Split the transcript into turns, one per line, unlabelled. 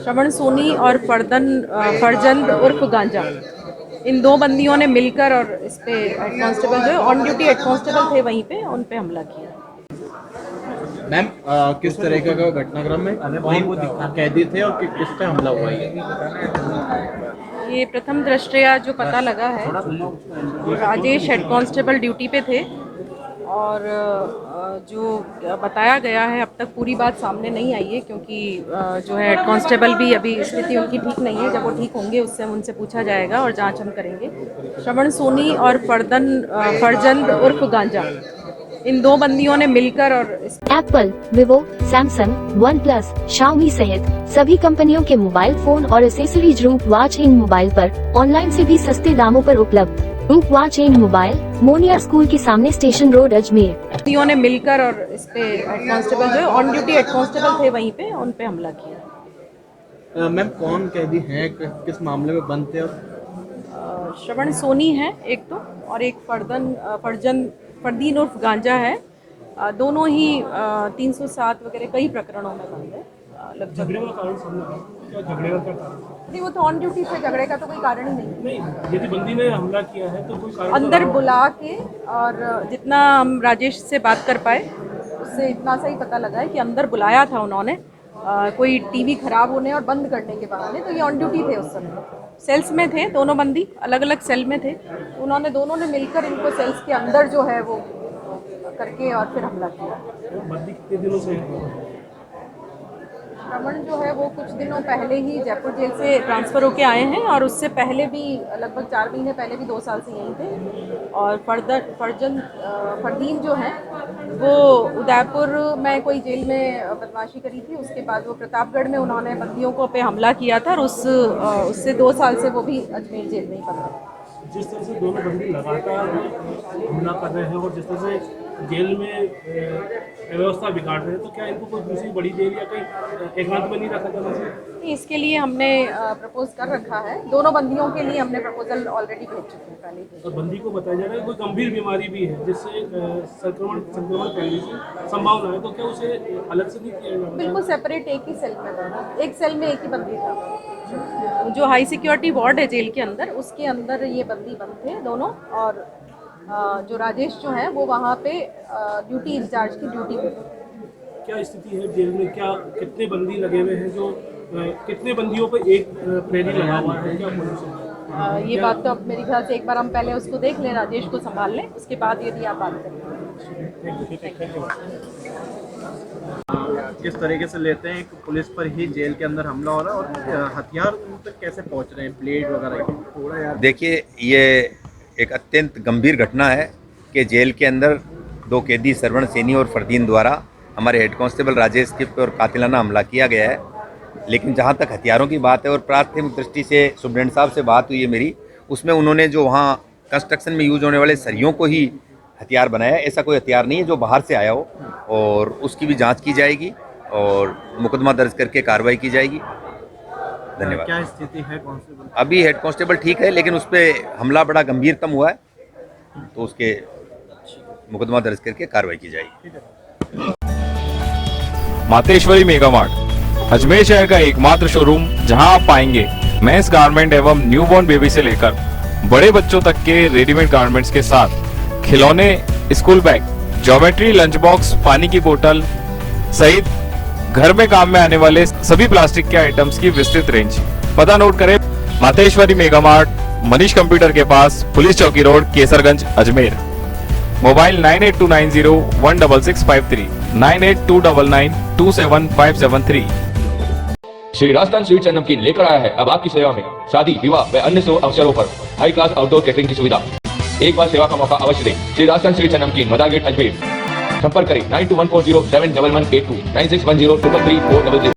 श्रवण सोनी और फरजंद उर्फ गांजा, इन दो बंदियों ने मिलकर और इस पे हेड कांस्टेबल जो है ऑन ड्यूटी हेड कांस्टेबल थे वहीं पे उन पे हमला किया।
मैम किस तरीके का घटनाक्रम में कौन कैदी थे और किस पे हमला हुआ
ये प्रथम दृष्टया जो पता लगा है, राजेश हेड कांस्टेबल ड्यूटी पे थे और जो बताया गया है अब तक पूरी बात सामने नहीं आई है, क्योंकि जो है हेड कांस्टेबल भी अभी स्थिति उनकी ठीक नहीं है। जब वो ठीक होंगे उससे उनसे पूछा जाएगा और जांच हम करेंगे। श्रवण सोनी और फरजंद उर्फ गांजा, इन दो बंदियों ने मिलकर और
Apple, Vivo, Samsung, one plus, Xiaomi सहित सभी कंपनियों के मोबाइल फोन और एसेसरीज रूप वॉच इन मोबाइल पर ऑनलाइन से भी सस्ते दामों पर उपलब्ध। रूप watch in mobile, Moniya school के सामने, स्टेशन रोड, अजमेर।
बंदियों ने मिलकर और इस पे हेड कांस्टेबल जो है ऑन ड्यूटी हेड कांस्टेबल थे वहीं पे उन पे हमला किया।
मैम कौन कैदी हैं, किस मामले में बंद थे? और
श्रवण सोनी है एक तो, और एक फरदीन उर्फ गांजा है। दोनों ही 307 वगैरह कई प्रकरणों में बंद है।
झगड़े का कारण सामने आया? क्या झगड़े का क्या कारण?
नहीं, वो तो ऑन ड्यूटी से, झगड़े का तो कोई कारण ही नहीं।
नहीं, यदि बंदी ने हमला किया है तो कोई कारण
अंदर बुला के, और जितना हम राजेश से बात कर पाए उससे इतना सा ही पता लगा है कि अंदर बुलाया था उन्होंने कोई टीवी खराब होने और बंद करने के बहाने। तो ये ऑन ड्यूटी थे उस समय, सेल्स में थे दोनों बंदी, अलग अलग सेल में थे। उन्होंने दोनों ने मिलकर इनको सेल्स के अंदर जो है वो करके और फिर हमला किया।
बंदी कितने दिनों से है?
श्रवण जो है वो कुछ दिनों पहले ही जयपुर जेल से ट्रांसफ़र होके आए हैं, और उससे पहले भी लगभग 4 महीने पहले भी 2 साल से यहीं थे। और फरदीन जो है वो उदयपुर में कोई जेल में बदमाशी करी थी, उसके बाद वो प्रतापगढ़ में उन्होंने बंदियों को पे हमला किया था, और उससे 2 साल से वो भी अजमेर जेल में ही बंद है।
जिस तरह से दोनों बंदी लगातार हमला कर रहे हैं और जिस तरह से जेल में व्यवस्था बिगाड़ रहे हैं, तो क्या इनको कोई दूसरी बड़ी जेल या कहीं एकांत में नहीं रखा जाना चाहिए?
इसके लिए हमने प्रपोज कर रखा है। दोनों बंदियों के लिए हमने प्रपोजल ऑलरेडी भेज चुके हैं पहले ही।
और बंदी को बताया जा रहा है कोई गंभीर बीमारी भी है जिससे संक्रमण फैलने की संभावना है, तो क्या उसे अलग से नहीं किया जाएगा?
बिल्कुल सेपरेट एक ही सेल में बंदा, एक सेल में एक ही बंदी था। जो हाई सिक्योरिटी वार्ड है जेल के अंदर, उसके अंदर ये बंदी बंद थे दोनों। और जो राजेश जो है वो वहाँ पे ड्यूटी इंचार्ज की ड्यूटी पे।
क्या स्थिति है जेल में? क्या कितने बंदी लगे हुए हैं? जो कितने बंदियों पे एक प्रहरी लगा हुआ है? क्या पुलिस
ये बात तो अब मेरे ख्याल से एक बार हम पहले उसको देख लें, राजेश को संभाल लें, उसके बाद यदि आप बात करें।
किस तरीके से लेते हैं एक पुलिस पर ही जेल के अंदर हमला हो रहा है, और हथियार उन तक कैसे पहुंच रहे हैं, ब्लेड वगैरह? थोड़ा यार
देखिए, ये एक अत्यंत गंभीर घटना है कि जेल के अंदर 2 कैदी श्रवण सैनी और फरदीन द्वारा हमारे हेड कांस्टेबल राजेश के पर कातिलाना हमला किया गया है। लेकिन जहाँ तक हथियारों की बात है और प्राथमिक दृष्टि से सुप्रीटेंडेंट साहब से बात हुई है मेरी, उसमें उन्होंने जो वहाँ कंस्ट्रक्शन में यूज होने वाले सरियों को ही हथियार बनाया। ऐसा कोई हथियार नहीं है जो बाहर से आया हो, और उसकी भी जांच की जाएगी और मुकदमा दर्ज करके कार्रवाई की जाएगी। धन्यवाद।
क्या स्थिति है कांस्टेबल?
अभी हेड कांस्टेबल ठीक है, लेकिन उस पर हमला बड़ा गंभीरतम हुआ है, तो उसके मुकदमा दर्ज करके कार्रवाई की जाएगी।
मातेश्वरी मेगा मार्ट, अजमेर शहर का एकमात्र शोरूम जहां आप पाएंगे मेंस गारमेंट एवं न्यूबॉर्न बेबी से लेकर बड़े बच्चों तक के रेडीमेड गारमेंट्स के साथ खिलौने, school bag, geometry, lunch box, पानी की बोतल सहित घर में काम में आने वाले सभी प्लास्टिक के आइटम्स की विस्तृत रेंज। पता नोट करें, Mateshwari mega mart, Manish computer के पास, पुलिस चौकी road, Kesarganj, Ajmer. Mobile 9829016653, 9829927573।
Shri Rajasthan sweets and namkeen लेकर आया है अब आपकी सेवा में शादी, विवाह व अन्य शुभ अवसरों पर हाई क्लास आउटडोर कैटरिंग की सुविधा। एक बार सेवा का मौका अवश्य दें। श्री राजस्थान स्वीट्स एंड नमकीन, मदार गेट, अजमेर। संपर्क करें 9214071182, 9610333400।